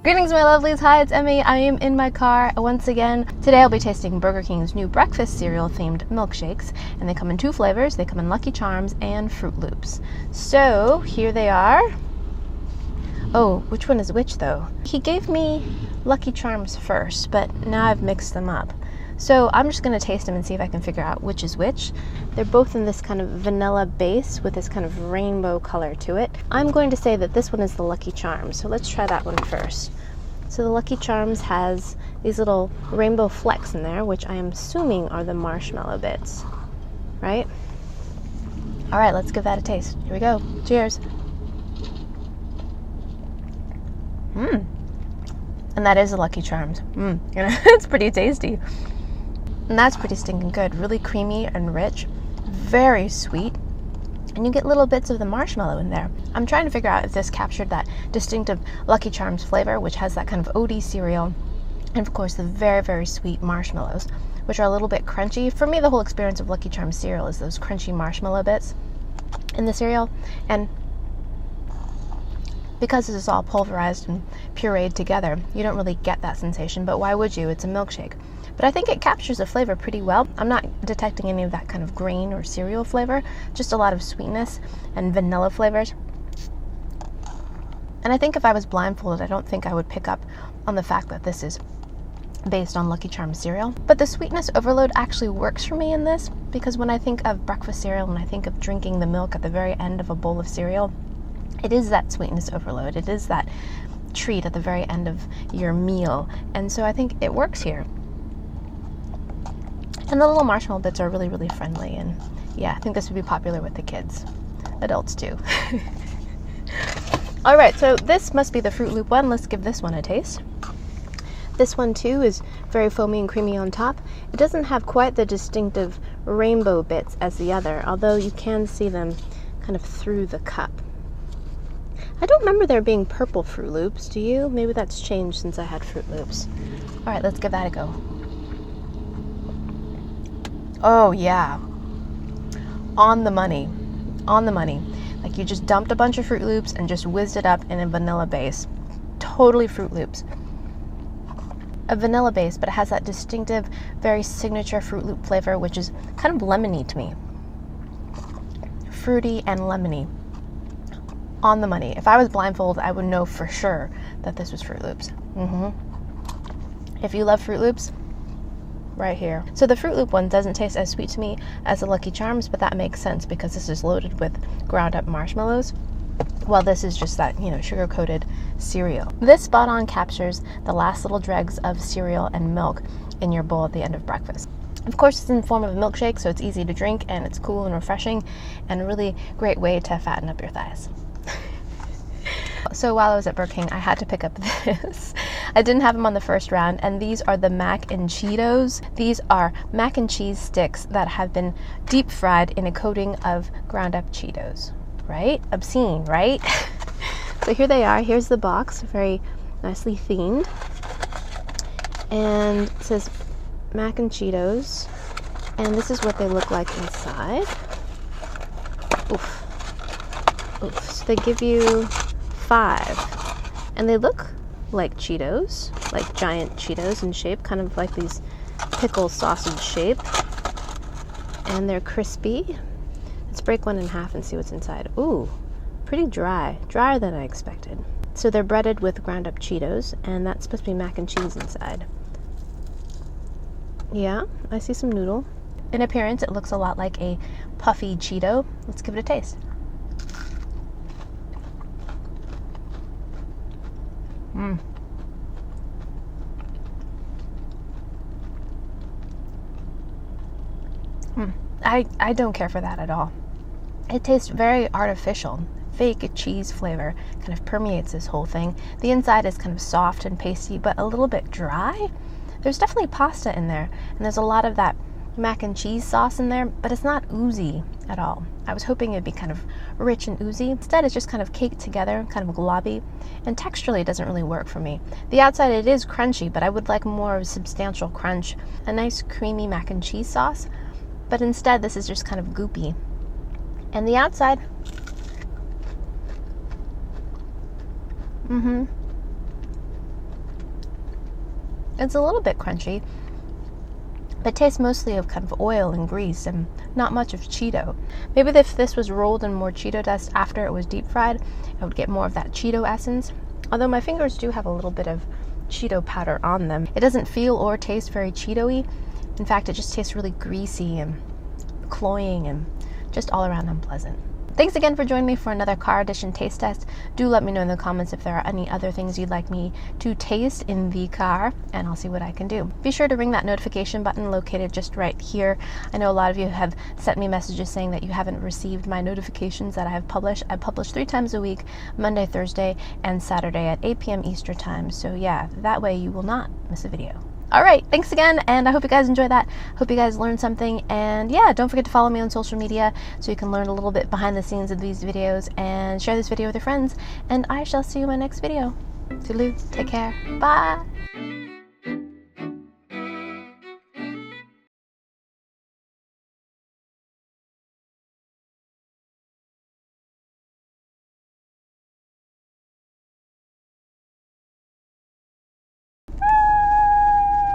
Greetings, my lovelies. Hi, it's Emmy. I am in my car once again. Today I'll be tasting Burger King's new breakfast cereal themed milkshakes, and they come in two flavors. They come in Lucky Charms and Fruit Loops. So here they are. Oh, which one is which though? He gave me Lucky Charms first, but now I've mixed them up. So I'm just going to taste them and see if I can figure out which is which. They're both in this kind of vanilla base with this kind of rainbow color to it. I'm going to say that this one is the Lucky Charms, so let's try that one first. So the Lucky Charms has these little rainbow flecks in there, which I am assuming are the marshmallow bits, right? All right, let's give that a taste. Here we go. Cheers. And that is a Lucky Charms. It's pretty tasty. And that's pretty stinking good. Really creamy and rich, very sweet, and you get little bits of the marshmallow in there. I'm trying to figure out if this captured that distinctive Lucky Charms flavor, which has that kind of oaty cereal, and of course the very, very sweet marshmallows, which are a little bit crunchy. For me, the whole experience of Lucky Charms cereal is those crunchy marshmallow bits in the cereal, and because this is all pulverized and pureed together, you don't really get that sensation, but why would you? It's a milkshake. But I think it captures the flavor pretty well. I'm not detecting any of that kind of grain or cereal flavor, just a lot of sweetness and vanilla flavors. And I think if I was blindfolded, I don't think I would pick up on the fact that this is based on Lucky Charms cereal. But the sweetness overload actually works for me in this, because when I think of breakfast cereal and I think of drinking the milk at the very end of a bowl of cereal, it is that sweetness overload. It is that treat at the very end of your meal. And so I think it works here. And the little marshmallow bits are really, really friendly. And yeah, I think this would be popular with the kids. Adults too. All right, so this must be the Fruit Loop one. Let's give this one a taste. This one too is very foamy and creamy on top. It doesn't have quite the distinctive rainbow bits as the other, although you can see them kind of through the cup. I don't remember there being purple Fruit Loops, do you? Maybe that's changed since I had Fruit Loops. All right, let's give that a go. Oh yeah, on the money, on the money. Like you just dumped a bunch of Fruit Loops and just whizzed it up in a vanilla base. Totally Fruit Loops. A vanilla base, but it has that distinctive, very signature Fruit Loop flavor, which is kind of lemony to me. Fruity and lemony. On the money. If I was blindfolded, I would know for sure that this was Fruit Loops. If you love Fruit Loops, right here. So the Fruit Loop one doesn't taste as sweet to me as the Lucky Charms, but that makes sense because this is loaded with ground up marshmallows, while this is just that, sugar-coated cereal. This spot on captures the last little dregs of cereal and milk in your bowl at the end of breakfast. Of course, it's in the form of a milkshake, so it's easy to drink and it's cool and refreshing and a really great way to fatten up your thighs. So while I was at Burger King, I had to pick up this. I didn't have them on the first round, and these are the Mac and Cheetos. These are mac and cheese sticks that have been deep fried in a coating of ground up Cheetos. Right? Obscene, right? So here they are. Here's the box, very nicely themed. And it says Mac and Cheetos. And this is what they look like inside. Oof. So they give you 5, and they look like Cheetos, like giant Cheetos in shape, kind of like these pickle sausage shape, and they're crispy. Let's break one in half and see what's inside. Ooh, pretty dry, drier than I expected. So they're breaded with ground up Cheetos, and that's supposed to be mac and cheese inside. Yeah, I see some noodle. In appearance, it looks a lot like a puffy Cheeto. Let's give it a taste. I don't care for that at all. It tastes very artificial. Fake cheese flavor kind of permeates this whole thing. The inside is kind of soft and pasty, but a little bit dry. There's definitely pasta in there, and there's a lot of that mac and cheese sauce in there, but it's not oozy at all. I was hoping it'd be kind of rich and oozy. Instead, it's just kind of caked together, kind of globby, and texturally it doesn't really work for me. The outside, it is crunchy, but I would like more of a substantial crunch, a nice creamy mac and cheese sauce, but instead this is just kind of goopy. And the outside, It's a little bit crunchy, but tastes mostly of kind of oil and grease and not much of Cheeto. Maybe if this was rolled in more Cheeto dust after it was deep fried, I would get more of that Cheeto essence. Although my fingers do have a little bit of Cheeto powder on them. It doesn't feel or taste very Cheeto-y. In fact, it just tastes really greasy and cloying and just all around unpleasant. Thanks again for joining me for another Car Edition taste test. Do let me know in the comments if there are any other things you'd like me to taste in the car, and I'll see what I can do. Be sure to ring that notification button located just right here. I know a lot of you have sent me messages saying that you haven't received my notifications that I have published. I publish 3 times a week, Monday, Thursday, and Saturday at 8 p.m. Eastern Time. So yeah, that way you will not miss a video. All right, thanks again, and I hope you guys enjoyed that. Hope you guys learned something, and yeah, don't forget to follow me on social media so you can learn a little bit behind the scenes of these videos, and share this video with your friends, and I shall see you in my next video. Toodaloo, take care, bye!